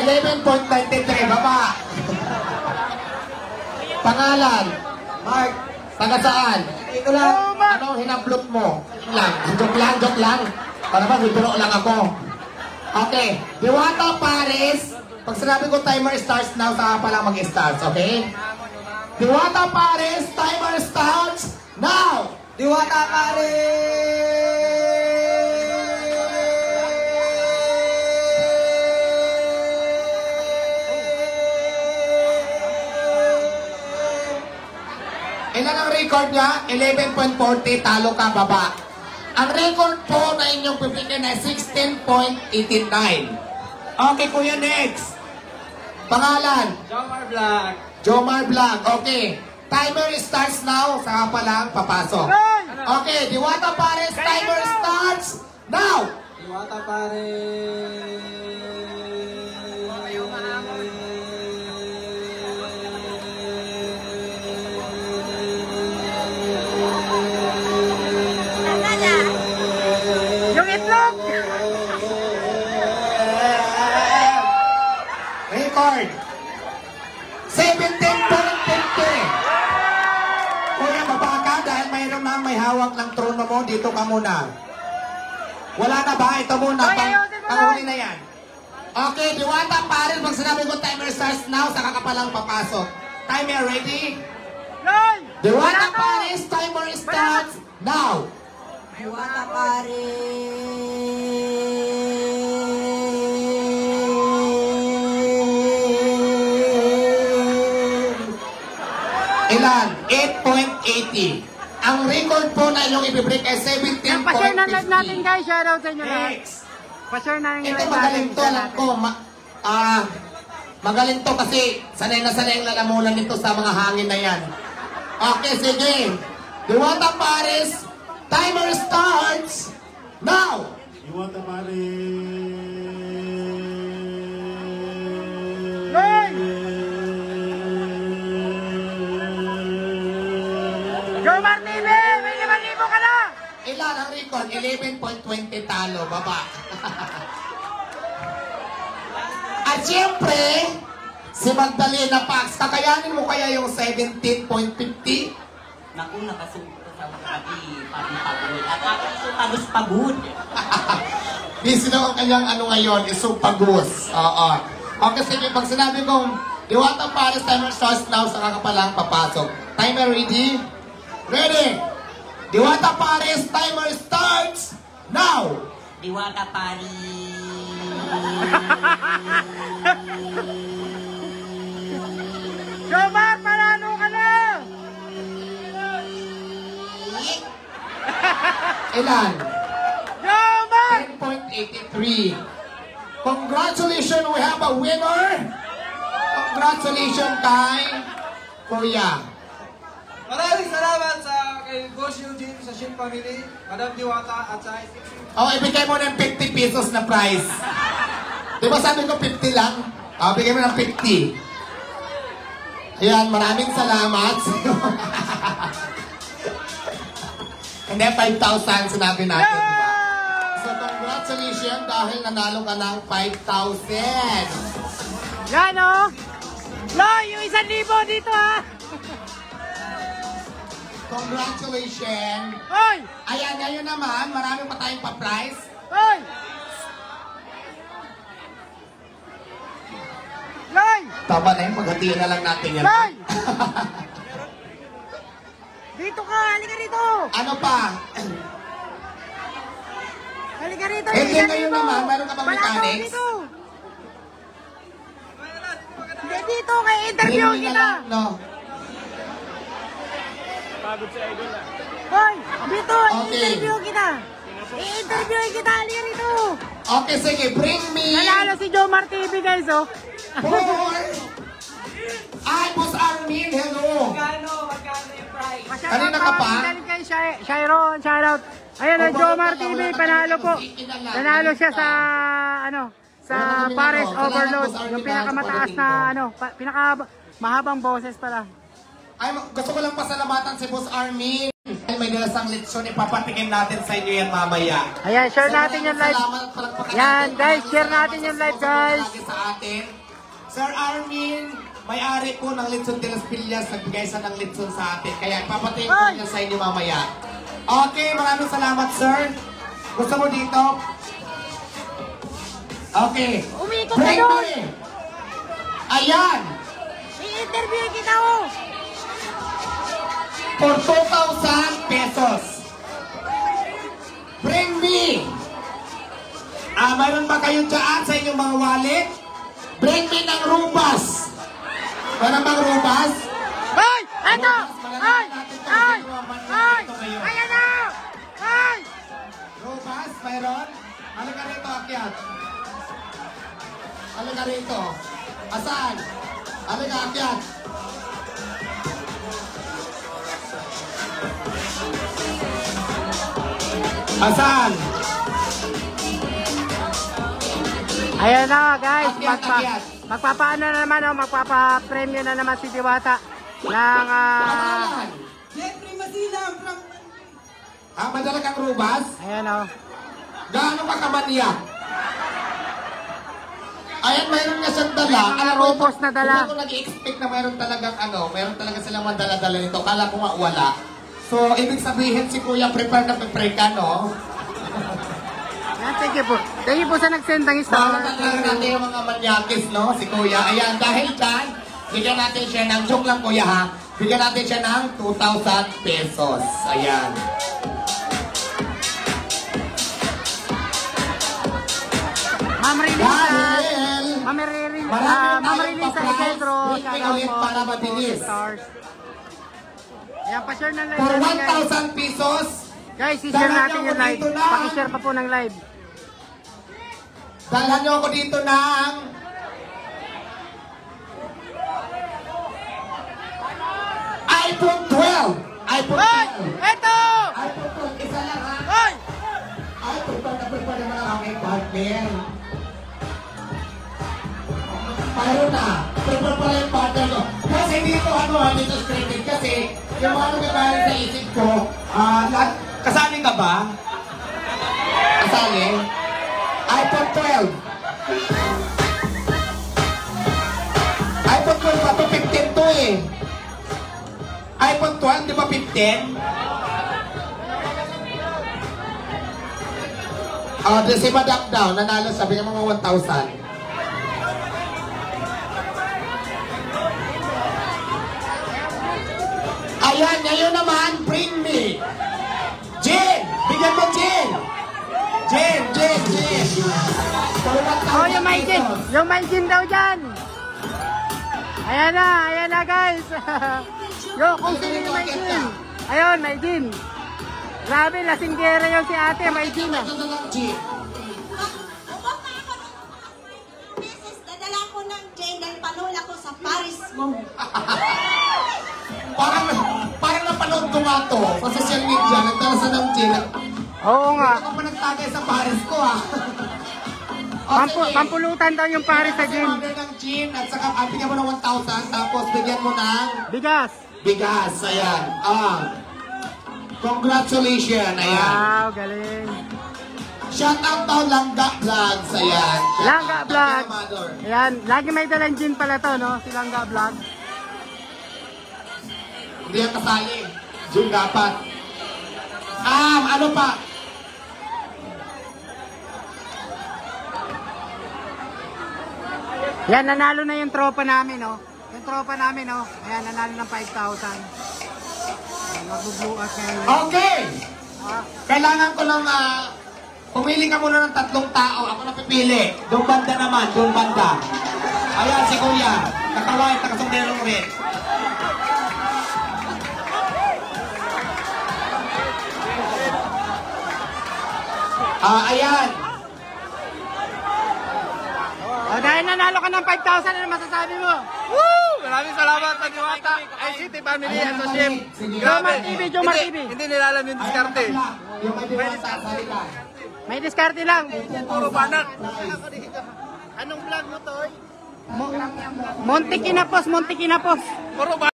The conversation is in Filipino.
11.93, baba. Pangalan? Mark. Taga saan? Ito lang. Ano hinablot mo? Joke lang. Para ba, bibiro lang ako. Okay. Diwata Paris. Pag sinabi ko timer starts now, saka pa lang mag-starts, okay? Diwata Paris, timer starts now! Diwata Paris! Ilan ang record niya? 11.40, talo ka, baba. Ang record po na inyong pipiliin ay 16.89. Okay, kuya, next. Pangalan? Jomar Black. Jomar Black, okay. Timer starts now, saka pa lang papasok. Okay, Diwata Paris, timer starts now! Diwata Paris. Yung itlog! Record. 17.50. Kuya, baba ka dahil mayroon na may hawak ng trono mo. Dito ka muna. Wala na ba? Ito muna. Panghuli na yan. Okay, Diwata Paris. Pag sinabi ko timer starts now, saka ka palang papasok. Timer ready? Diwata Paris, timer starts now. Diwata Paris. Ilan? 8.80. Ang record po na inyong ibibreak ay 17.50. Pa-share na live natin guys, shoutout sa inyo lahat. Next. Pa-share na yung Ito live magaling natin. to, alam ko. Magaling to kasi sanay na sanay ang lalamunan nito sa mga hangin na yan. Okay, sige. Diwata Paris, timer starts now! Diwata Paris. Jomar TV, may 5,000 ka na! Ilan ang record? 11.20 talo, baba. At siyempre, si Magdalena Pax, kakayanin mo kaya yung 17.50? Naku, nakasumpot sa mga pagod. At pagos pagod. Busy na ang kanyang ano ngayon, isupagos. Oo. Okay, sige, pag sinabi kong Diwata Paris, timer starts now, saka ka palang papasok. Timer ready? Ready! Diwata Paris, timer starts now! Diwata Paris. Jomar, panalo ka na! Ilan? Jomar! 10.83. Congratulations, we have a winner! Congratulations kay Kuya. Maraming salamat sa kay Boss Eugene sa Shin Family, Madam Diwata at sa Oh, ibigay mo ng 50 pesos na prize. Di ba sabi ko 50 lang? Oh, bigay mo ng 50. Ayan, maraming salamat. Hindi, 5,000 sinabi natin, diba? So, congratulations dahil nanalo ka ng 5,000. Yan o! Lo, yung 1,000 dito ha! Congratulations. Hoy! Ayan, ngayon naman, marami pa tayong pa-prize. Hoy! Loy! Tama na yun, paghatiin na lang natin yan. Loy! Dito ka! Halika rito! Ano pa? Halika rito! Hindi, ngayon naman, meron ka bang mechanics? Dito! Hindi dito! Kaya interview Bring me na kita! lang, no? Hoy! Dito! Okay. I-interview kita! I-interview kita! Halika rito! Okay, sige, bring me... Nanalo si Jomar TV guys oh! Boy! Ay, Boss Armin, hello! Magkano yung price? Kanina ka pa? Galing kay Shairon, shoutout! Ayan, Oh, Jomar bakit TV, wala ka panalo ng po! ikin na lang? Panalo siya sa, ano, sa Wala kami Paris ano. Salamat, Overload. Boss Armin, Yung pinakamataas sa na, ano, pinaka mahabang boses pala. Ay, gusto ko lang pasalamatan si Boss Armin. May dalasang litson, ipapatikim natin sa inyo yan mamaya. Ayan, share natin yung live. Salamat, palakpakan Yan, natin. guys, share Salamat natin yung sa live, suporta guys. lagi sa atin. Sir Armin, may-ari po ng Litson de las Pillas, nagbigay sa ng litson sa atin. Kaya ipapatikim ko niya sa inyo mamaya. Okay, maraming salamat, sir. Gusto mo dito? Okay. Umikot ka Break doon. me. Ayan. I-interview kita ko. For 2,000 pesos. Bring me. Mayroon ba kayo dyan sa inyong mga wallet? Bring me ng rubas. Mayroon bang rubas? Ay! Eto! Ay! Ay! Ay! Ayan na! Ay! Rubas, mayroon? Halika rito, akyat. Halika rito. Asan? Halika, akyat. Asan? Ayan na, guys. Akyat, akyat. Magpapaano na naman, oh, magpapa-premyo na naman si Diwata ng Pangalan? Jeffrey Masilang from... Madala kang rubas? ayan, oh. Gaano ka kamaniya? Ayan, mayroon nga siyang dala. May mga Alam mo, rupos na dala. Hindi ko nag-expect na mayroon talagang mayroon talaga silang madala-dala nito. Kala ko nga wala. So, ibig sabihin si Kuya prepare na prepare ka, no? Ayan, thank you po. Thank you po sa nag-send ng Baka star. talaga natin yung mga manyakis, no? Si Kuya. Ayan, dahil dyan, bigyan natin siya ng, joke lang Kuya ha, bigyan natin siya ng 2,000 pesos. Ayan. Ma'am Rilisa. Dahil, Ma'am Rilisa Isidro. Bigyan ulit para mabilis. Stars. Ayan, pa-share ng live For natin, guys. 1,000 pesos, Guys, i-share natin yung live. Dito na. Paki-share pa po ng live. dalhan niyo ako dito ng iPhone 12. iPhone Hoy! 12. Eto! iPhone 12. Isa lang ha. Hoy! iPhone 12 na pa naman ang aking partner. Mayroon na. Prepare pala yung partner ko. Kasi dito dito scripted kasi yung mga nagkakaroon sa isip ko, kasali ka ba? Kasali? iPhone 12. iPhone 12 pa to 15 to eh. iPhone 12, di ba 15? Si Madam daw, nanalo sabi niya mga 1,000. Ayan, ngayon naman, bring me. Jen! Bigyan mo Jen! Jen! Oh, yung Maijin! Yung Maijin daw dyan! Ayan na guys! Yo, kung sino yung Maijin! Ayun, Maijin! Grabe, lasinggera yung si ate, Maijin ah! Jen. Umota ako ng beses, dadala ko ng Jane dahil panula ko sa Paris mo. Parang napanood ko nga to sa social media, nagdala ng Jen. Oo nga! Ako pa nagtagay sa Paris ko ah. Pampulutan daw yung pare sa gym. Order ng gym at saka bigyan mo ng 1,000 tapos bigyan mo ng Bigas! bigas. Ayan. Congratulations. Ayan. Wow, galing! Shout out daw Langga Vlogs. Ayan. Langga Vlog. Mother. Ayan, lagi may dalang gin pala to, no? Si Langga Vlog. Hindi yan kasali. Gym dapat. Ano pa? Yan, nanalo na yung tropa namin, no? Yung tropa namin, no? Ayan, nanalo ng 5,000. Mag-blue out ngayon. Okay. Ah, Kailangan ko lang pumili ka muna ng 3 tao. Ako na pipili. Doon banda naman. Doon banda. Ayan si Kuya. Nakaway. Nakasonderong rin. Ayan. oh, dahil nanalo ka ng 5,000, ano masasabi mo? Woo! Maraming salamat sa Diwata. ICT Family at sa Gym. Jomar TV, Jomar TV. Hindi nilalam yung diskarte. Yung may diwata sa salita. May diskarte lang. Puro banak. Anong vlog mo, Toy? Monte Kinapos, Monte Kinapos. Puro banak.